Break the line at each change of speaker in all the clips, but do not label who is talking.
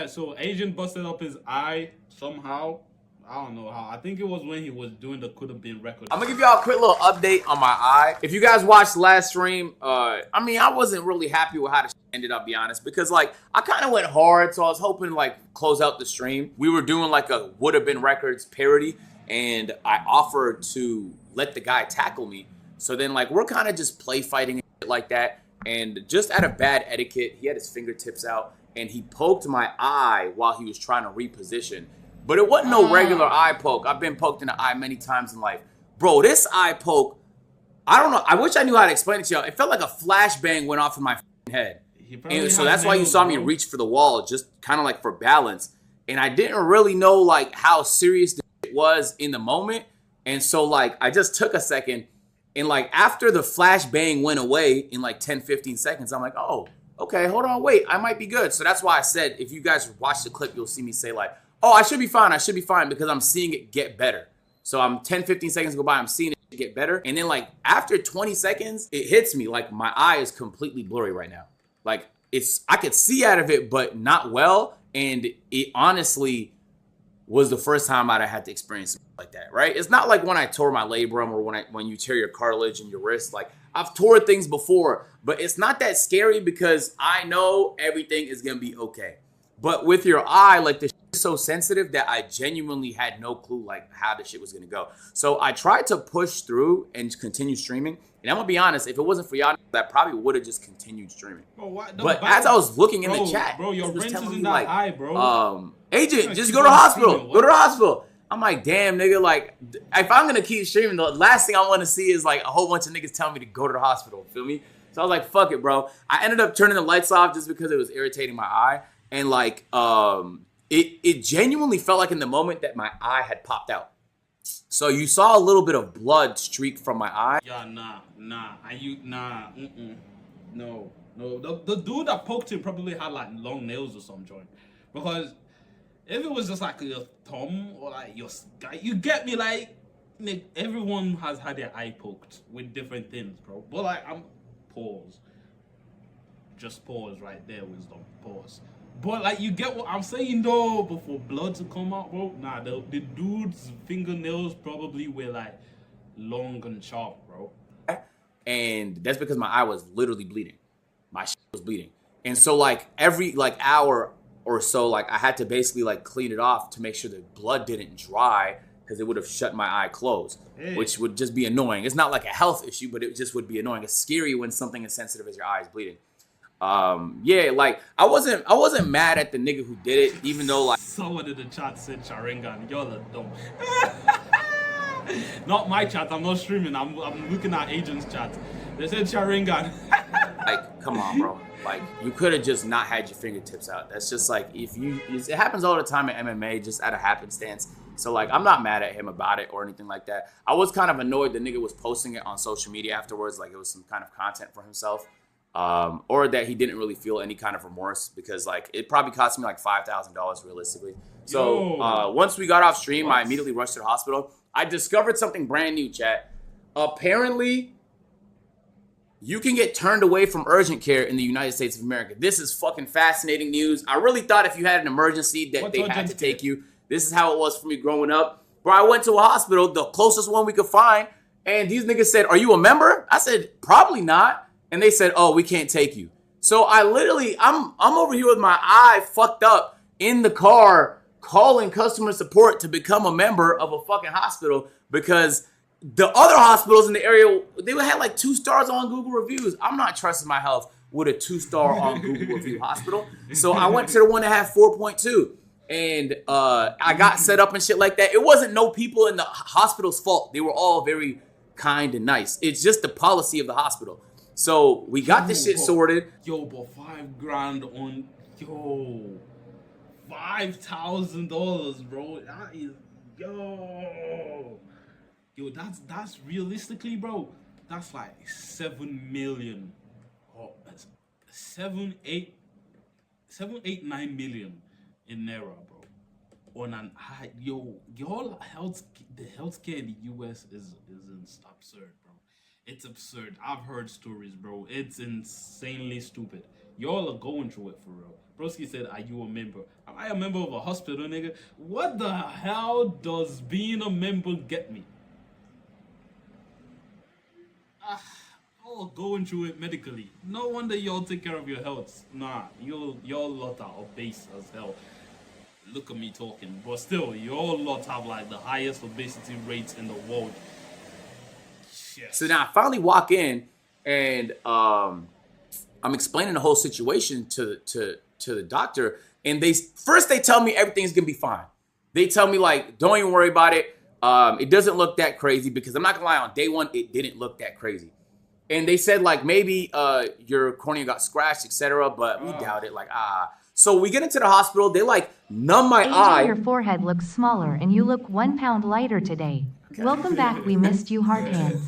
Alright, so Agent busted up his eye somehow. I don't know how. I think it was when he was doing the could have been record.
I'm gonna give y'all a quick little update on my eye. If you guys watched last stream, I mean, I wasn't really happy with how the ended up, be honest, because like I kind of went hard, so I was hoping to like close out the stream. We were doing like a would have been records parody, and I offered to let the guy tackle me. So then like we're kind of just play fighting and shit like that, and just out of bad etiquette, he had his fingertips out and he poked my eye while he was trying to reposition. But it wasn't no regular eye poke. I've been poked in the eye many times in life. Bro, this eye poke, I don't know. I wish I knew how to explain it to y'all. It felt like a flashbang went off in my head. And so that's why you saw me reach for the wall, just kind of like for balance. And I didn't really know like how serious the shit was in the moment. And so like I just took a second. And like after the flashbang went away in like 10, 15 seconds, I'm like, oh, okay, hold on, wait, I might be good. So that's why I said, if you guys watch the clip, you'll see me say like, oh, I should be fine, because I'm seeing it get better. So I'm 10, 15 seconds go by, I'm seeing it get better. And then like after 20 seconds, it hits me like my eye is completely blurry right now. Like I could see out of it, but not well. And it honestly was the first time I'd had to experience something like that, right? It's not like when I tore my labrum or when you tear your cartilage in your wrist. Like I've tore things before, but it's not that scary because I know everything is gonna be okay. But with your eye, like the shit is so sensitive that I genuinely had no clue like how the shit was gonna go. So I tried to push through and continue streaming. And I'm gonna be honest, if it wasn't for y'all, that probably would have just continued streaming. But as I was looking in the chat,
bro, your
was
rent
telling
is
me
in that
like,
eye, bro.
Agent, just go to the hospital. Go to the hospital. I'm like, damn, nigga, like, if I'm gonna keep streaming, the last thing I want to see is like a whole bunch of niggas telling me to go to the hospital. Feel me? So I was like, fuck it, bro. I ended up turning the lights off just because it was irritating my eye. And like, it genuinely felt like in the moment that my eye had popped out. So you saw a little bit of blood streak from my eye.
Yeah, no. The dude that poked him probably had like long nails or some joint. Because if it was just like your thumb or like your sky, you get me, like, Nick, everyone has had their eye poked with different things, bro. But like, pause. Just pause right there, wisdom. Pause. But like, you get what I'm saying though, but for blood to come out, bro, nah, the dude's fingernails probably were like long and sharp, bro.
And that's because my eye was literally bleeding. My shit was bleeding. And so like every like hour or so, like I had to basically like clean it off to make sure the blood didn't dry, because it would have shut my eye closed, which would just be annoying. It's not like a health issue, but it just would be annoying. It's scary when something as sensitive as your eye is bleeding. Yeah, like I wasn't mad at the nigga who did it, even though like
someone in the chat said Sharingan. Y'all are dumb. Not my chat. I'm not streaming. I'm looking at agents' chat. They said Sharingan.
like, come on, bro. Like, you could have just not had your fingertips out. That's just like, it happens all the time in MMA, just out of happenstance. So like, I'm not mad at him about it or anything like that. I was kind of annoyed the nigga was posting it on social media afterwards, like it was some kind of content for himself. Or that he didn't really feel any kind of remorse, because like it probably cost me like $5,000 realistically. So once we got off stream, I immediately rushed to the hospital. I discovered something brand new, chat. Apparently, you can get turned away from urgent care in the United States of America. This is fucking fascinating news. I really thought if you had an emergency that they had to take you. This is how it was for me growing up. Bro, I went to a hospital, the closest one we could find, and these niggas said, "Are you a member?" I said, "Probably not." And they said, "Oh, we can't take you." So I literally, I'm over here with my eye fucked up in the car, calling customer support to become a member of a fucking hospital, because the other hospitals in the area, they had like 2 stars on Google reviews. I'm not trusting my health with a 2-star on Google review hospital. So I went to the one that had 4.2. And I got set up and shit like that. It wasn't no people in the hospital's fault. They were all very kind and nice. It's just the policy of the hospital. So we got this shit sorted.
Yo, but $5,000 on, $5,000, bro. That is, that's realistically, bro. That's like 7 million, or 9 million in Naira, bro. On an the healthcare in the US is absurd, bro. It's absurd. I've heard stories, bro. It's insanely stupid. Y'all are going through it for real. Broski said, "Are you a member? Am I a member of a hospital, nigga? What the hell does being a member get me? Y'all going through it medically. No wonder y'all take care of your health. Nah, y'all lot are obese as hell. Look at me talking, but still, y'all lot have like the highest obesity rates in the world. Yes.
So now I finally walk in, and I'm explaining the whole situation to the doctor, and they tell me everything's gonna be fine. They tell me like, don't even worry about it. It doesn't look that crazy, because I'm not gonna lie, on day one it didn't look that crazy. And they said like maybe your cornea got scratched, etc. But we doubt it. Like So we get into the hospital. They like numb my eye.
Your forehead looks smaller, and you look 1 pound lighter today. Okay. Welcome back. We missed you, hard hands.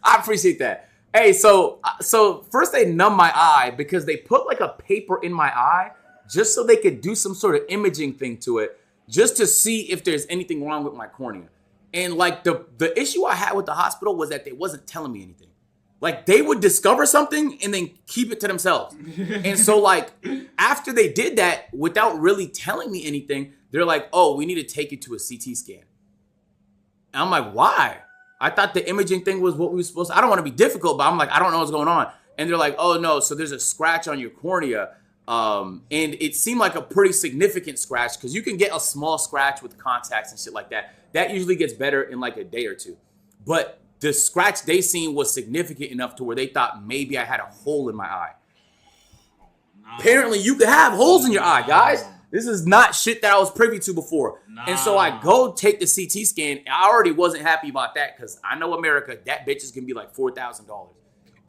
I appreciate that. Hey, so first they numb my eye because they put like a paper in my eye just so they could do some sort of imaging thing to it, just to see if there's anything wrong with my cornea. And like the issue I had with the hospital was that they wasn't telling me anything. Like they would discover something and then keep it to themselves. And so like after they did that without really telling me anything, they're like, "Oh, we need to take you to a CT scan." And I'm like, "Why? I thought the imaging thing was what we were supposed to." I don't want to be difficult, but I'm like, I don't know what's going on. And they're like, "Oh no, so there's a scratch on your cornea." And it seemed like a pretty significant scratch, because you can get a small scratch with contacts and shit like that. That usually gets better in like a day or two. But the scratch they seen was significant enough to where they thought maybe I had a hole in my eye. Apparently you can have holes in your eye, guys. This is not shit that I was privy to before. And so I go take the CT scan. And I already wasn't happy about that, because I know America, that bitch is going to be like $4,000.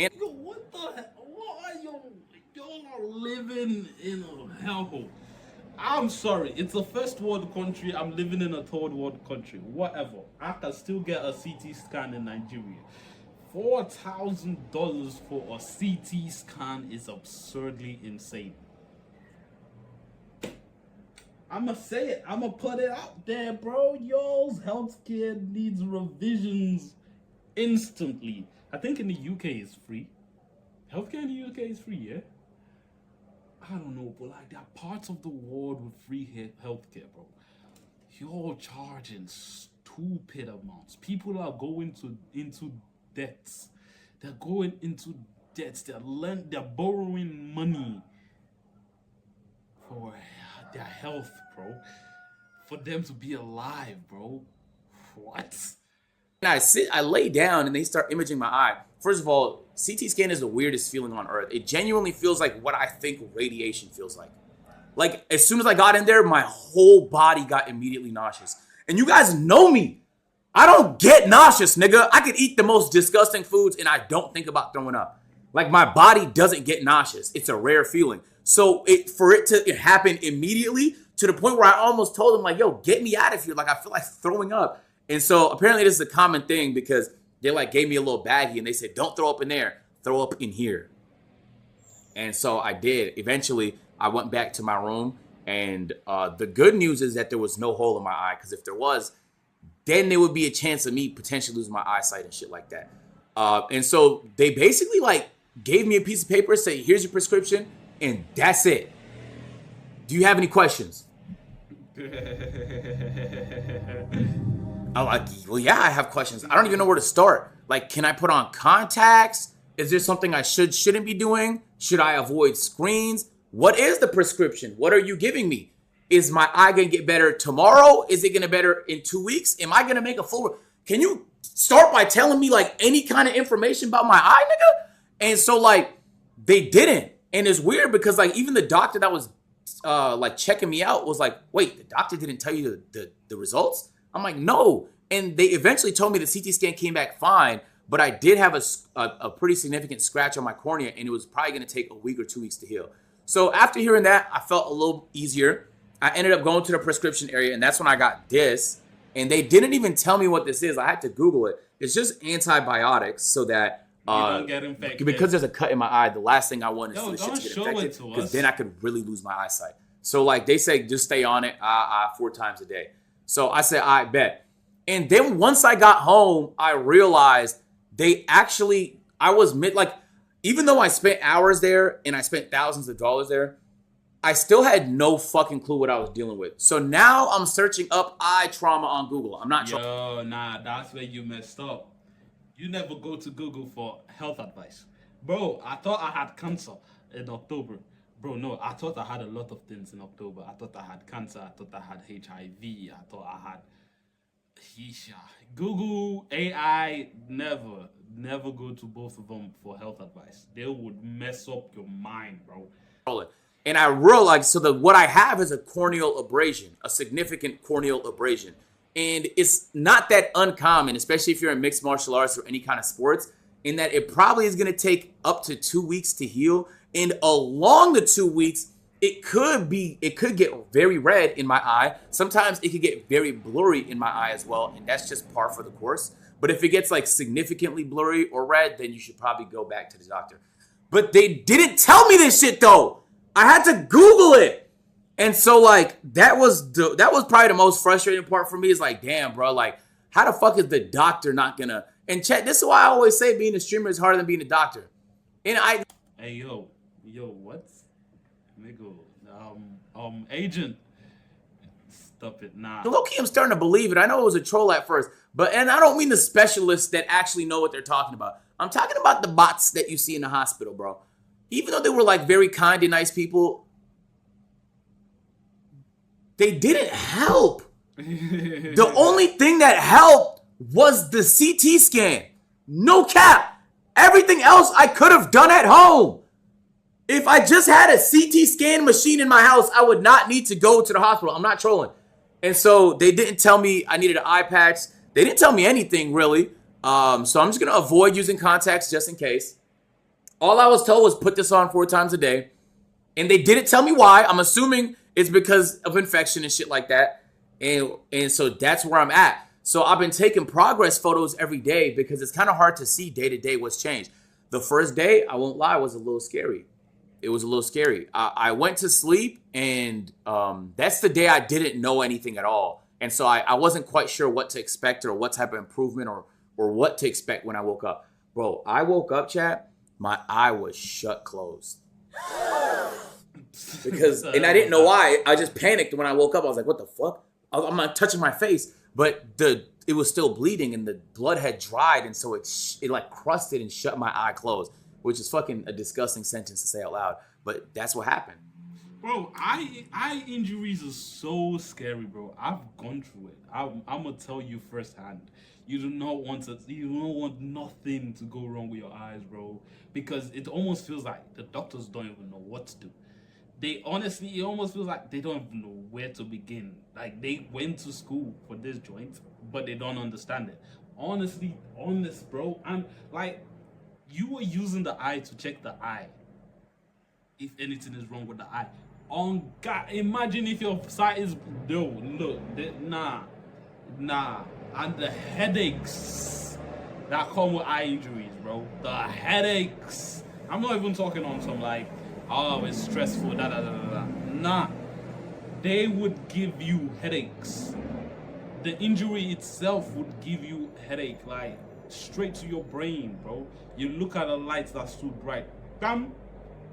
And
yo, what the hell? What are y'all? Y'all are living in a hellhole. I'm sorry, it's a first world country. I'm living in a third world country. Whatever. I can still get a CT scan in Nigeria. $4,000 for a CT scan is absurdly insane. I'ma say it. I'ma put it out there, bro. Y'all's healthcare needs revisions instantly. I think in the UK it's free. Healthcare in the UK is free, yeah? I don't know, but like there are parts of the world with free healthcare, bro. You're charging stupid amounts. People are going into debts. They're going into debts. They're borrowing money for their health, bro. For them to be alive, bro. What?
And I lay down and they start imaging my eye. First of all, CT scan is the weirdest feeling on earth. It genuinely feels like what I think radiation feels like. Like, as soon as I got in there, my whole body got immediately nauseous. And you guys know me. I don't get nauseous, nigga. I could eat the most disgusting foods and I don't think about throwing up. Like, my body doesn't get nauseous. It's a rare feeling. So for it to happen immediately, to the point where I almost told them, like, yo, get me out of here. Like, I feel like throwing up. And so apparently this is a common thing, because they like gave me a little baggie and they said, don't throw up in there, throw up in here. And so I did. Eventually, I went back to my room, and the good news is that there was no hole in my eye, because if there was, then there would be a chance of me potentially losing my eyesight and shit like that. And so they basically like gave me a piece of paper, say, here's your prescription, and that's it. Do you have any questions? I'm like, well, yeah, I have questions. I don't even know where to start. Like, can I put on contacts? Is there something I shouldn't be doing? Should I avoid screens? What is the prescription? What are you giving me? Is my eye going to get better tomorrow? Is it going to better in 2 weeks? Am I going to make a full... Can you start by telling me, like, any kind of information about my eye, nigga? And so, like, they didn't. And it's weird because, like, even the doctor that was, like, checking me out was like, wait, the doctor didn't tell you the results? I'm like, no. And they eventually told me the CT scan came back fine, but I did have a pretty significant scratch on my cornea, and it was probably going to take a week or 2 weeks to heal. So after hearing that, I felt a little easier. I ended up going to the prescription area, and that's when I got this. And they didn't even tell me what this is. I had to Google it. It's just antibiotics so that
you don't get infected.
Because there's a cut in my eye, the last thing I want is for the shit to get infected, because then I could really lose my eyesight. So like they say, just stay on it 4 times a day. So I said, I bet. And then once I got home, I realized I was like, even though I spent hours there and I spent thousands of dollars there, I still had no fucking clue what I was dealing with. So now I'm searching up eye trauma on Google. I'm not trying.
Yo, nah, that's where you messed up. You never go to Google for health advice. Bro, I thought I had cancer in October. Bro, no, I thought I had a lot of things in October. I thought I had cancer. I thought I had HIV. I thought I had... Google, AI, never go to both of them for health advice. They would mess up your mind, bro.
And I realized, what I have is a corneal abrasion, a significant corneal abrasion. And it's not that uncommon, especially if you're in mixed martial arts or any kind of sports, in that it probably is going to take up to 2 weeks to heal. And along the 2 weeks, it could get very red in my eye. Sometimes it could get very blurry in my eye as well. And that's just par for the course. But if it gets like significantly blurry or red, then you should probably go back to the doctor. But they didn't tell me this shit though. I had to Google it. And so like that was probably the most frustrating part for me is like, damn, bro, like how the fuck is the doctor not gonna, and chat, this is why I always say being a streamer is harder than being a doctor. And
Hey yo, what? Nigga, agent. Stop it, nah.
low-key, I'm starting to believe it. I know it was a troll at first, and I don't mean the specialists that actually know what they're talking about. I'm talking about the bots that you see in the hospital, bro. Even though they were like very kind and nice people, they didn't help. The only thing that helped was the CT scan. No cap. Everything else I could have done at home. If I just had a CT scan machine in my house, I would not need to go to the hospital. I'm not trolling. And so they didn't tell me I needed an eye patch. They didn't tell me anything really. So I'm just going to avoid using contacts just in case. All I was told was put this on 4 times a day. And they didn't tell me why. I'm assuming it's because of infection and shit like that. And so that's where I'm at. So I've been taking progress photos every day because it's kind of hard to see day to day what's changed. The first day, I won't lie, was a little scary. It was a little scary. I went to sleep and that's the day I didn't know anything at all. And so I wasn't quite sure what to expect or what type of improvement or what to expect when I woke up. Bro, I woke up, chat. My eye was shut closed. And I didn't know why. I just panicked when I woke up. I was like, what the fuck? I'm not touching my face. But it was still bleeding and the blood had dried. And so it like crusted and shut my eye closed, which is fucking a disgusting sentence to say out loud. But that's what happened.
Bro, eye injuries are so scary, bro. I've gone through it. I'm gonna tell you firsthand. You don't want nothing to go wrong with your eyes, bro. Because it almost feels like the doctors don't even know what to do. It almost feels like they don't even know where to begin. Like they went to school for this joint, but they don't understand it. Honest, bro. And like, you were using the eye to check the eye. If anything is wrong with the eye. On God, imagine if your sight is nah. And the headaches that come with eye injuries, bro. The headaches. I'm not even talking on some like, oh, it's stressful, Nah. They would give you headaches. The injury itself would give you headache, like straight to your brain, bro. You look at a light that's too bright. Bam!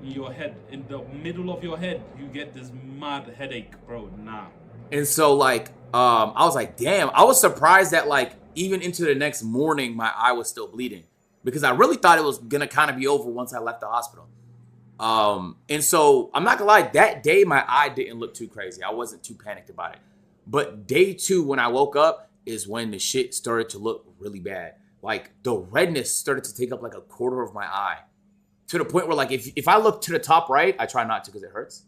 In your head, in the middle of your head, you get this mad headache, bro. Nah.
And so like, I was like, damn. I was surprised that like even into the next morning, my eye was still bleeding because I really thought it was gonna kind of be over once I left the hospital. And so I'm not gonna lie, that day my eye didn't look too crazy. I wasn't too panicked about it. But day 2, when I woke up, is when the shit started to look really bad. Like the redness started to take up like a quarter of my eye. To the point where like if I look to the top right, I try not to because it hurts.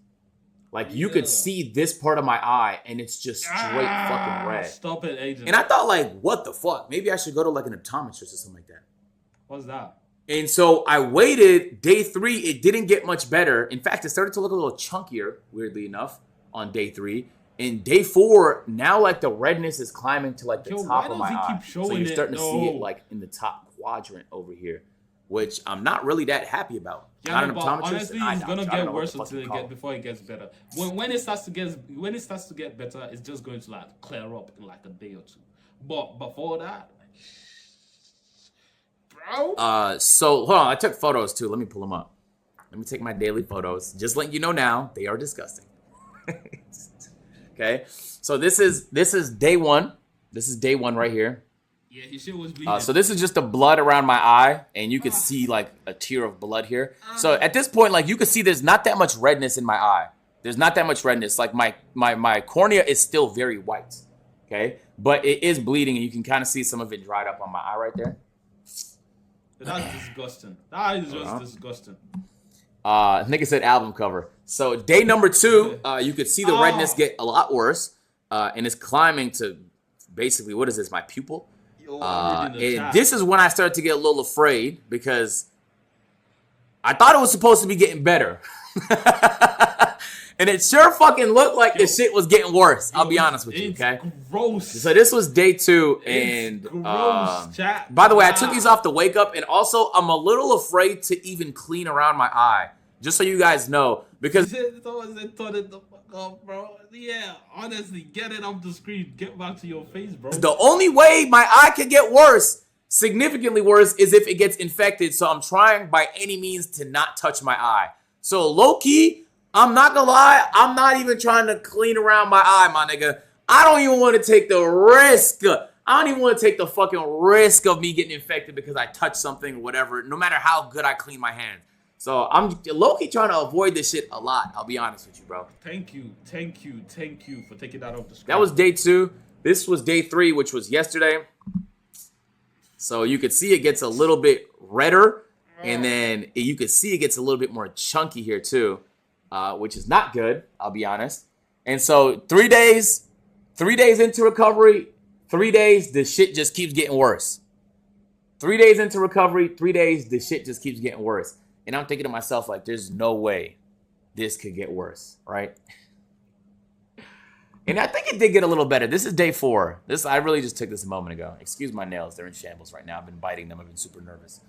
Like you could see this part of my eye and it's just straight fucking red.
Stop it, agent.
And I thought like, what the fuck? Maybe I should go to like an optometrist or something like that.
What's that?
And so I waited. Day 3, it didn't get much better. In fact, it started to look a little chunkier, weirdly enough, on day 3. And day 4, now like the redness is climbing to like the top of my eye. So you're starting to see it like in the top quadrant over here, which I'm not really that happy about.
Yeah,
not an
but
optometrist.
honestly, it's gonna get worse before it gets better. When it starts to get better, it's just going to like clear up in like a day or 2. But before that, bro.
So hold on, I took photos too. Let me pull them up. Let me take my daily photos. Just letting you know now, they are disgusting. Okay, so this is day one. This is day one right here.
Yeah, his shit was bleeding.
So this is just the blood around my eye, and you can see like a tear of blood here. So at this point, like you can see, there's not that much redness in my eye. There's not that much redness. Like my cornea is still very white. Okay, but it is bleeding, and you can kind of see some of it dried up on my eye right there.
That's disgusting. That is just disgusting.
Nigga said album cover. So day number 2, you could see the redness get a lot worse, and it's climbing to basically, what is this? My pupil. And this is when I started to get a little afraid because I thought it was supposed to be getting better. And it sure fucking looked like the shit was getting worse. I'll be honest with you, okay?
Gross.
So this was day 2, and
gross, chat.
by the way, I took these off to wake up, and also I'm a little afraid to even clean around my eye, just so you guys know, because
bro. Yeah, honestly, get it off the screen. Get back to your face, bro.
the only way my eye could get worse, significantly worse, is if it gets infected. So I'm trying by any means to not touch my eye. So low key, I'm not gonna lie, I'm not even trying to clean around my eye, my nigga. I don't even want to take the risk. I don't even want to take the fucking risk of me getting infected because I touched something or whatever, no matter how good I clean my hands. So I'm low-key trying to avoid this shit a lot, I'll be honest with you, bro.
Thank you for taking that off the screen.
That was day 2. This was day 3, which was yesterday. So you could see it gets a little bit redder, and then you could see it gets a little bit more chunky here too. Which is not good, I'll be honest. And so 3 days into recovery, 3 days, the shit just keeps getting worse. 3 days into recovery, 3 days, the shit just keeps getting worse. And I'm thinking to myself, like, there's no way this could get worse, right? And I think it did get a little better. This is day 4. I really just took this a moment ago. Excuse my nails, they're in shambles right now. I've been biting them, I've been super nervous.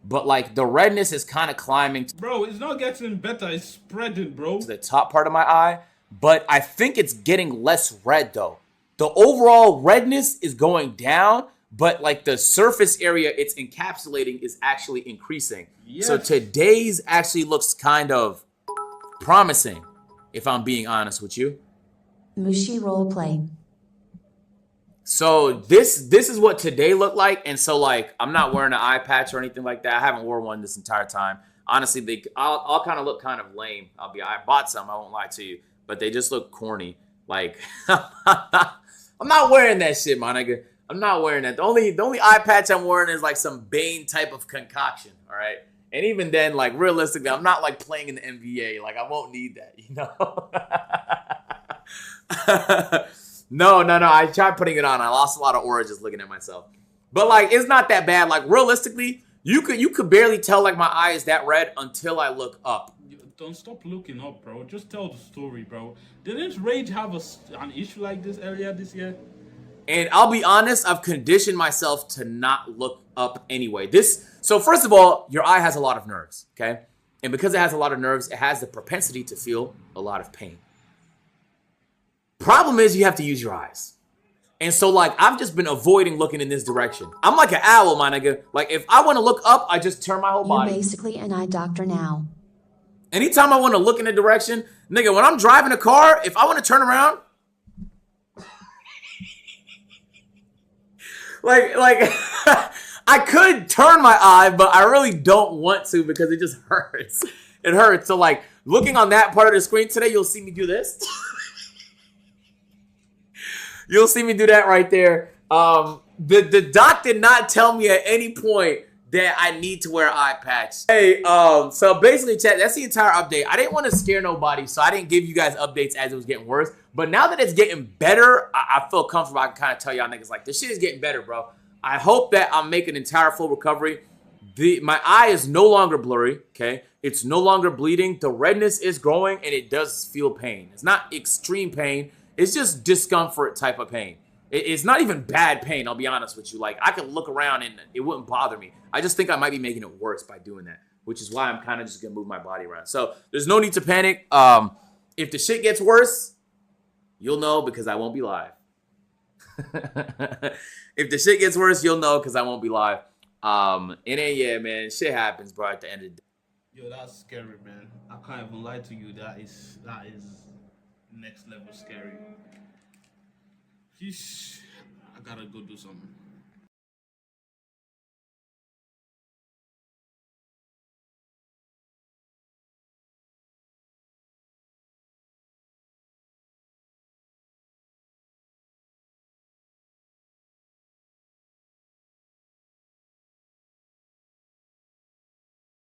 But like the redness is kind of climbing.
Bro, it's not getting better. It's spreading, bro.
To the top part of my eye. But I think it's getting less red though. The overall redness is going down. But like the surface area it's encapsulating is actually increasing. Yes. So today's actually looks kind of promising, if I'm being honest with you.
Mushi roleplay.
So this is what today looked like, and so like I'm not wearing an eye patch or anything like that. I haven't worn one this entire time. Honestly, I'll kind of look kind of lame. I bought some, I won't lie to you, but they just look corny. Like I'm not wearing that shit, my nigga. I'm not wearing that. The only eye patch I'm wearing is like some Bane type of concoction. All right, and even then, like realistically, I'm not like playing in the NBA. Like I won't need that, you know. No. I tried putting it on. I lost a lot of aura just looking at myself. But like, it's not that bad. Like realistically, you could barely tell like my eye is that red until I look up.
Don't stop looking up, bro. Just tell the story, bro. Didn't Rage have an issue like this earlier this year?
And I'll be honest, I've conditioned myself to not look up anyway. So first of all, your eye has a lot of nerves, okay? And because it has a lot of nerves, it has the propensity to feel a lot of pain. Problem is you have to use your eyes. And so like I've just been avoiding looking in this direction. I'm like an owl, my nigga. Like if I want to look up, I just turn my whole body.
You're basically an eye doctor now.
Anytime I want to look in a direction, nigga, when I'm driving a car, if I want to turn around, like I could turn my eye, but I really don't want to because it just hurts. It hurts. So like looking on that part of the screen today, you'll see me do this. You'll see me do that right there. The doc did not tell me at any point that I need to wear an eye patch. Hey, so basically, chat, that's the entire update. I didn't want to scare nobody, so I didn't give you guys updates as it was getting worse. But now that it's getting better, I feel comfortable. I can kind of tell y'all niggas, like, this shit is getting better, bro. I hope that I'm making entire full recovery. My eye is no longer blurry, okay? It's no longer bleeding. The redness is growing, and it does feel pain. It's not extreme pain. It's just discomfort type of pain. It's not even bad pain, I'll be honest with you. Like, I could look around and it wouldn't bother me. I just think I might be making it worse by doing that, which is why I'm kind of just going to move my body around. So there's no need to panic. If the shit gets worse, you'll know because I won't be live. If the shit gets worse, you'll know because I won't be live. And then yeah, man, shit happens, bro. At the end of the day.
Yo, that's scary, man. I can't even lie to you. That is next level scary. Sheesh. I gotta go do something.